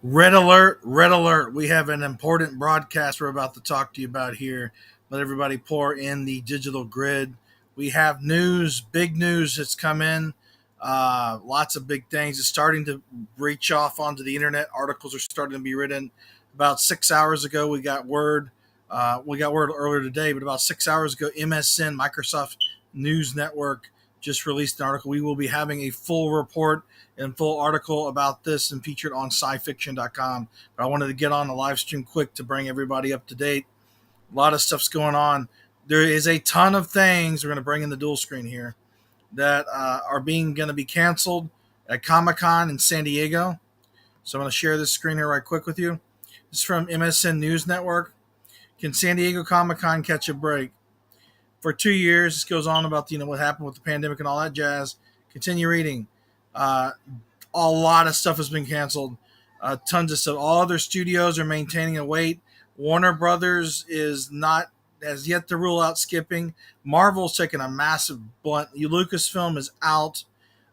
Red alert, red alert. We have an important broadcast we're about to talk to you about here. Let everybody pour in the digital grid. We have news, big news that's come in. Lots of big things. It's starting to reach off onto the internet. Articles are starting to be written. About 6 hours ago, we got word. We got word earlier today, but about 6 hours ago, MSN, Microsoft News Network, just released an article. We will be having a full report and full article about this and featured on scifiction.com. But I wanted to get on the live stream quick to bring everybody up to date. A lot of stuff's going on. There is a ton of things we're going to bring in the dual screen here that are being going to be canceled at Comic Con in San Diego. So I'm going to share this screen here right quick with you. This is from MSN News Network. Can San Diego Comic Con catch a break? For 2 years, this goes on about what happened with the pandemic and all that jazz. Continue reading. Uh, a lot of stuff has been canceled. Tons of stuff. All other studios are maintaining a wait. Warner Brothers is not has yet to rule out skipping. Marvel's taking a massive blunt. Lucasfilm is out.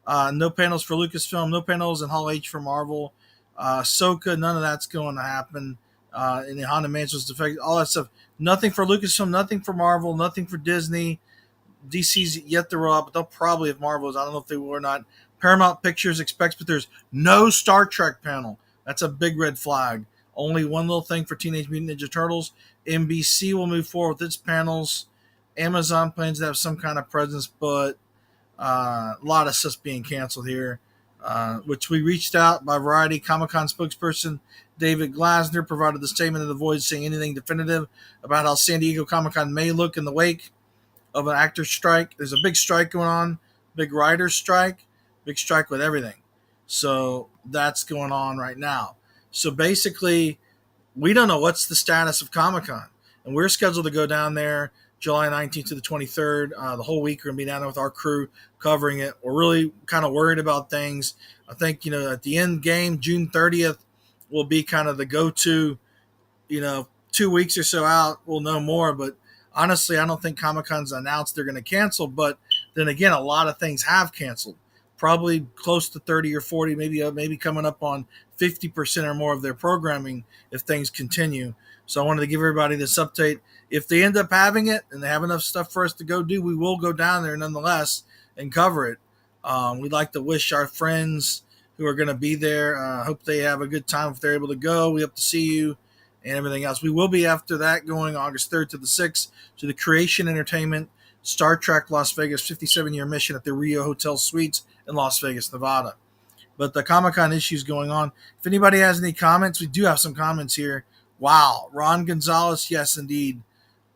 No panels for Lucasfilm. No panels in Hall H for Marvel. Ahsoka, none of that's going to happen. In the Honda Mansion's defect, all that stuff. Nothing for Lucasfilm. Nothing for Marvel. Nothing for Disney. DC's yet to roll out, but they'll probably have Marvels. I don't know if they will or not. Paramount Pictures expects, but there's no Star Trek panel. That's a big red flag. Only one little thing for Teenage Mutant Ninja Turtles. NBC will move forward with its panels. Amazon plans to have some kind of presence, but a lot of stuff's being canceled here. Which we reached out by Variety. Comic Con spokesperson David Glasner provided the statement in the void saying anything definitive about how San Diego Comic Con may look in the wake of an actor strike. There's a big strike going on, big writer's strike, big strike with everything. So that's going on right now. So basically, we don't know what's the status of Comic Con. And we're scheduled to go down there July 19th to the 23rd. The whole week we're going to be down there with our crew covering it. We're really kind of worried about things. I think, at the end game, June 30th will be kind of the go-to, 2 weeks or so out. We'll know more, but honestly, I don't think Comic Con's announced they're going to cancel, but then again, a lot of things have canceled. Probably close to 30 or 40, maybe coming up on 50% or more of their programming if things continue. So I wanted to give everybody this update. If they end up having it and they have enough stuff for us to go do, we will go down there nonetheless and cover it. We'd like to wish our friends who are going to be there, hope they have a good time if they're able to go. We hope to see you and everything else. We will be after that going August 3rd to the 6th to the Creation Entertainment Star Trek Las Vegas 57-year mission at the Rio Hotel Suites in Las Vegas, Nevada. But the Comic-Con issues going on. If anybody has any comments, we do have some comments here. Wow. Ron Gonzalez, yes, indeed.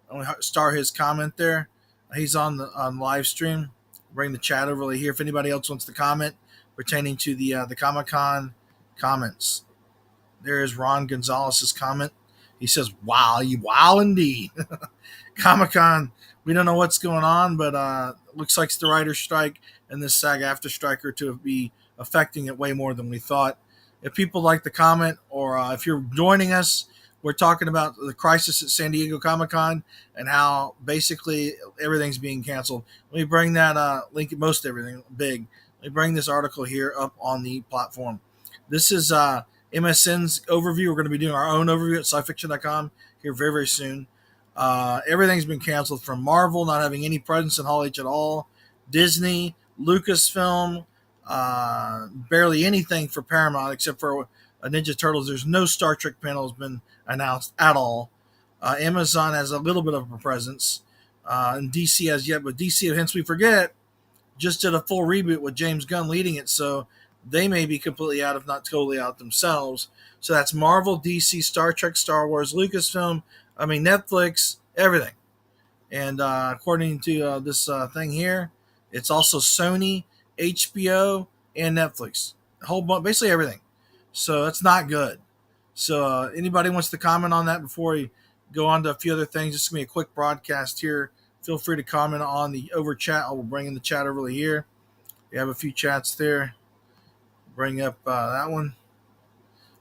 I'm going to star his comment there. He's on live stream. Bring the chat overlay here if anybody else wants to comment pertaining to the Comic-Con comments. There is Ron Gonzalez's comment. He says, wow, wow indeed. Comic-Con, we don't know what's going on, but looks like it's the writer's strike and this SAG-AFTRA strike are to be affecting it way more than we thought. If people like the comment or if you're joining us, we're talking about the crisis at San Diego Comic-Con and how basically everything's being canceled. Let me bring that link, most everything big. Let me bring this article here up on the platform. This is MSN's overview. We're going to be doing our own overview at scifiction.com here very, very soon. Everything's been canceled from Marvel not having any presence in Hall H at all, Disney, Lucasfilm, barely anything for Paramount except for Ninja Turtles. There's no Star Trek panel has been announced at all. Amazon has a little bit of a presence, and DC has yet, but DC, hence we forget, just did a full reboot with James Gunn leading it, so they may be completely out, if not totally out themselves. So that's Marvel, DC, Star Trek, Star Wars, Lucasfilm, Netflix, everything. And according to this thing here, it's also Sony, HBO, and Netflix. A whole bunch, basically everything. So that's not good. So anybody wants to comment on that before we go on to a few other things? This is going to be a quick broadcast here. Feel free to comment on the over chat. I will bring in the chat over here. We have a few chats there. Bring up that one.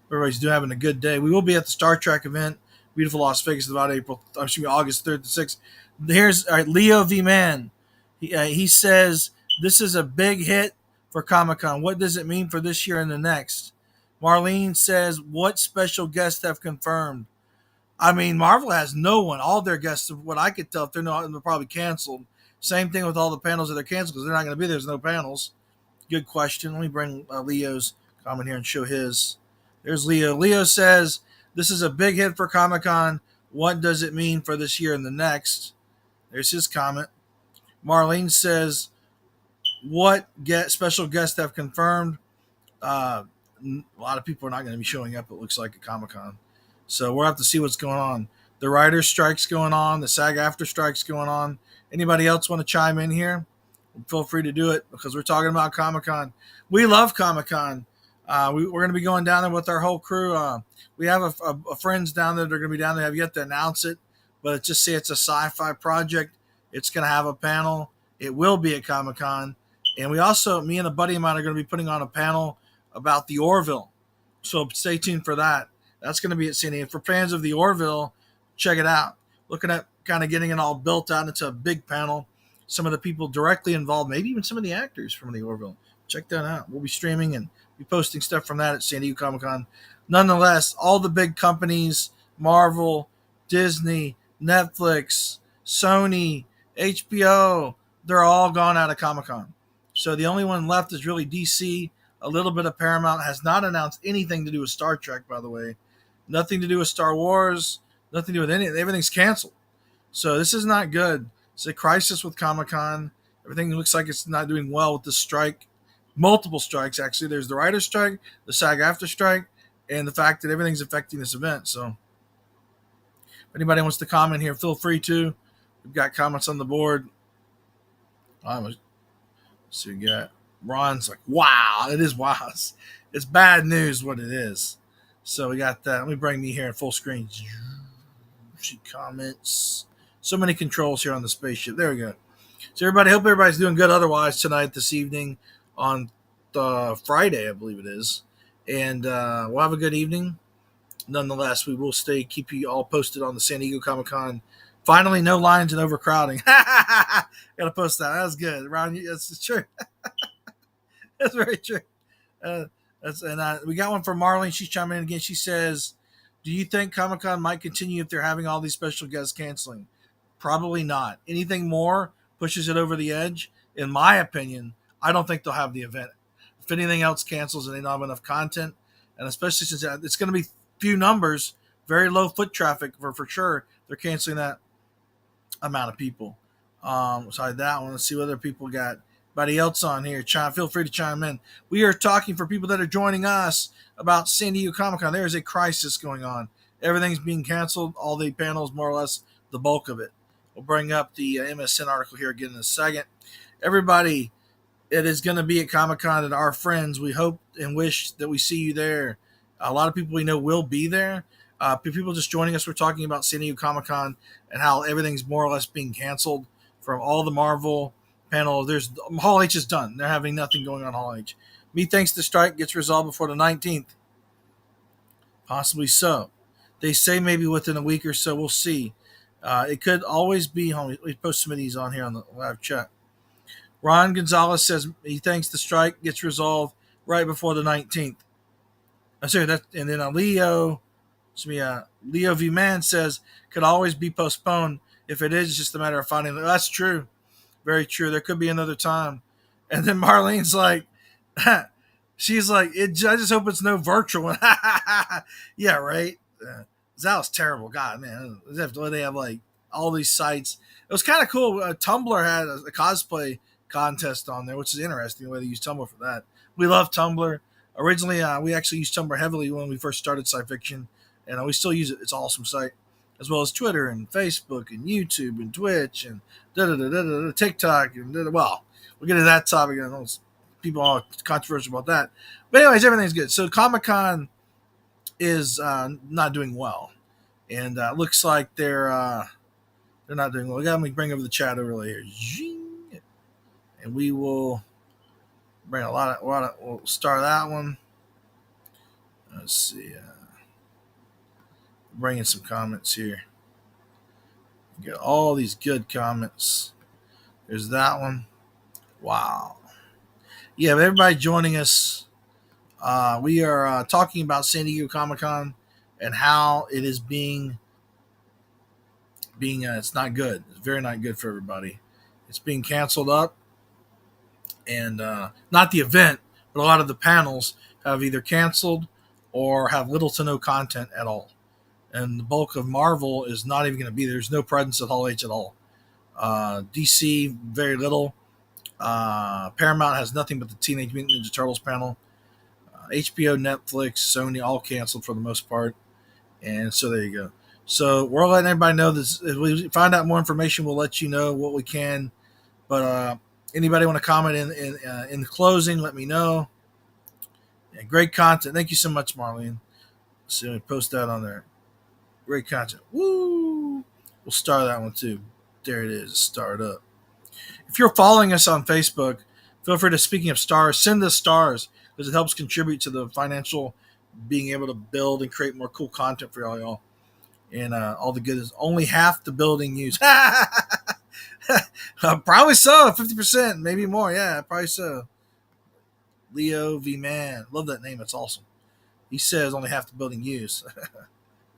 Everybody's having a good day. We will be at the Star Trek event, beautiful Las Vegas, about August 3rd to 6th. Here's Leo V. Man. He says, this is a big hit for Comic-Con. What does it mean for this year and the next? Marlene says, what special guests have confirmed? I mean, Marvel has no one. All their guests, what I could tell, if they're not, they're probably canceled. Same thing with all the panels that they're canceled because they're not going to be there. There's no panels. Good question. Let me bring Leo's comment here and show his. There's Leo. Leo says, this is a big hit for Comic Con. What does it mean for this year and the next? There's his comment. Marlene says, what special guests have confirmed? Uh, a lot of people are not going to be showing up, it looks like, at Comic Con. So we'll have to see what's going on. The writers' strike's going on. The SAG after strike's going on. Anybody else want to chime in here? Feel free to do it because we're talking about Comic Con. We love Comic Con. We're going to be going down there with our whole crew. We have a friends down there that are going to be down there. Have yet to announce it, but just say it's a sci-fi project. It's going to have a panel. It will be at Comic Con. And we also, me and a buddy of mine are going to be putting on a panel about the Orville. So stay tuned for that. That's going to be at San Diego. For fans of the Orville, check it out. Looking at kind of getting it all built out into a big panel. Some of the people directly involved, maybe even some of the actors from the Orville. Check that out. We'll be streaming and be posting stuff from that at San Diego Comic Con. Nonetheless, all the big companies, Marvel, Disney, Netflix, Sony, HBO, they're all gone out of Comic Con. So the only one left is really DC. A little bit of Paramount. Has not announced anything to do with Star Trek, by the way. Nothing to do with Star Wars. Nothing to do with anything. Everything's canceled. So this is not good. It's a crisis with Comic Con. Everything looks like it's not doing well with the strike. Multiple strikes, actually. There's the writer's strike, the SAG after strike, and the fact that everything's affecting this event. So if anybody wants to comment here, feel free to. We've got comments on the board. So you got Ron's like, wow, it is wow. It's bad news what it is. So we got that. Let me bring me here in full screen. She comments. So many controls here on the spaceship. There we go. So everybody, hope everybody's doing good otherwise tonight, this evening, on Friday, I believe it is. And we'll have a good evening. Nonetheless, we will keep you all posted on the San Diego Comic Con. Finally, no lines and overcrowding. Gotta post that. That was good. Ron, that's true. That's very true. We got one from Marlene. She's chiming in again. She says, do you think Comic Con might continue if they're having all these special guests canceling? Probably not. Anything more pushes it over the edge. In my opinion, I don't think they'll have the event. If anything else cancels and they don't have enough content, and especially since it's going to be few numbers, very low foot traffic for sure, they're canceling that amount of people. Besides that one, let's see what other people got. Anybody else on here? Feel free to chime in. We are talking for people that are joining us about San Diego Comic Con. There is a crisis going on. Everything's being canceled. All the panels, more or less, the bulk of it. We'll bring up the MSN article here again in a second. Everybody, it is going to be at Comic Con, and our friends, we hope and wish that we see you there. A lot of people we know will be there. People just joining us, we're talking about San Diego Comic Con and how everything's more or less being canceled from all the Marvel panel. There's Hall H is done. They're having nothing going on Hall H. Methinks the strike gets resolved before the 19th. Possibly so. They say maybe within a week or so. We'll see. It could always be. We post some of these on here on the live chat. Ron Gonzalez says he thinks the strike gets resolved right before the 19th. I'm sorry, and then Leo V. Man says could always be postponed. If it is, it's just a matter of finding. That's true. Very true. There could be another time. And then Marlene's like, she's like, I just hope it's no virtual. Yeah, right. That was terrible. God, man. They have like all these sites. It was kind of cool. Tumblr had a cosplay contest on there, which is interesting the way they use Tumblr for that. We love Tumblr. Originally, we actually used Tumblr heavily when we first started sci fiction, and we still use it. It's an awesome site, as well as Twitter and Facebook and YouTube and Twitch and TikTok and well, we'll get to that topic. I know people are controversial about that, but anyways, everything's good. So Comic Con is not doing well, and looks like they're not doing well. We got me bring over the chat overlay here, and we will bring a lot of. We'll start that one. Let's see. Bring in some comments here. You got all these good comments. There's that one. Wow. Yeah, but everybody joining us. We are talking about San Diego Comic Con and how it is being it's not good. It's very not good for everybody. It's being canceled up, and not the event, but a lot of the panels have either canceled or have little to no content at all. And the bulk of Marvel is not even going to be there. There's no presence at Hall H at all. DC, very little. Paramount has nothing but the Teenage Mutant Ninja Turtles panel. HBO, Netflix, Sony, all canceled for the most part. And so there you go. So we're letting everybody know this. If we find out more information, we'll let you know what we can. But anybody want to comment in the closing, let me know. Yeah, great content. Thank you so much, Marlene. So post that on there. Great content. Woo! We'll star that one too. There it is. Start up. If you're following us on Facebook, feel free to, speaking of stars, send us stars because it helps contribute to the financial being able to build and create more cool content for y'all. And all the good is only half the building used. Probably so. 50%, maybe more. Yeah, probably so. Leo V Man. Love that name. It's awesome. He says only half the building used.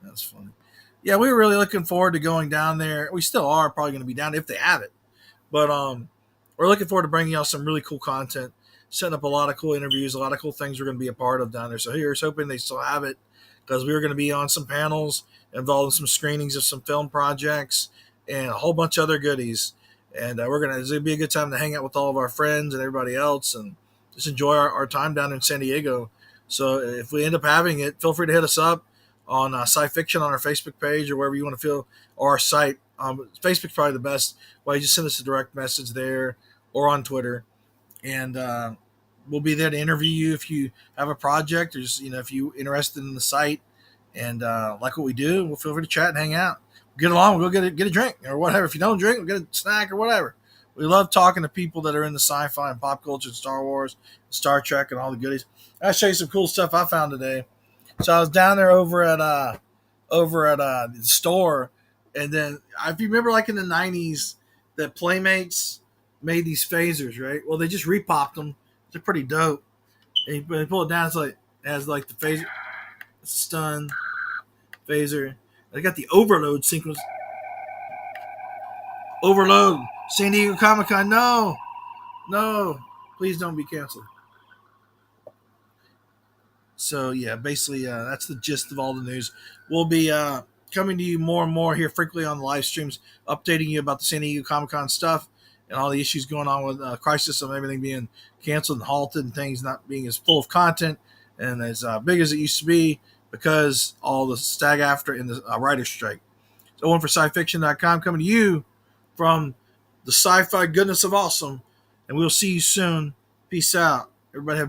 That's funny. Yeah, we were really looking forward to going down there. We still are probably going to be down if they have it. But we're looking forward to bringing y'all some really cool content, setting up a lot of cool interviews, a lot of cool things we're going to be a part of down there. So here's hoping they still have it because we were going to be on some panels, involved in some screenings of some film projects, and a whole bunch of other goodies. And it's going to be a good time to hang out with all of our friends and everybody else and just enjoy our time down in San Diego. So if we end up having it, feel free to hit us up on Sci-Fiction on our Facebook page or wherever you want to feel, or our site. Facebook's probably the best way. You just send us a direct message there or on Twitter, and we'll be there to interview you if you have a project or just, if you're interested in the site and like what we do. We'll feel free to chat and hang out. Get along. We'll get a drink or whatever. If you don't drink, we'll get a snack or whatever. We love talking to people that are in the sci-fi and pop culture and Star Wars, Star Trek, and all the goodies. I'll show you some cool stuff I found today. So I was down there over at the store, and then if you remember, like in the '90s, that Playmates made these phasers, right? Well, they just repopped them. They're pretty dope. And you pull it down, it has like the phaser, stun, phaser. They got the overload sequence. Overload. San Diego Comic Con. No, please don't be canceled. So yeah, basically that's the gist of all the news. We'll be coming to you more and more here frequently on the live streams, updating you about the San Diego Comic Con stuff and all the issues going on with Crisis and everything being canceled and halted and things not being as full of content and as big as it used to be because all the stag after in the writer's strike. So one for scifiction.com coming to you from the sci-fi goodness of awesome, and we'll see you soon. Peace out. Everybody have a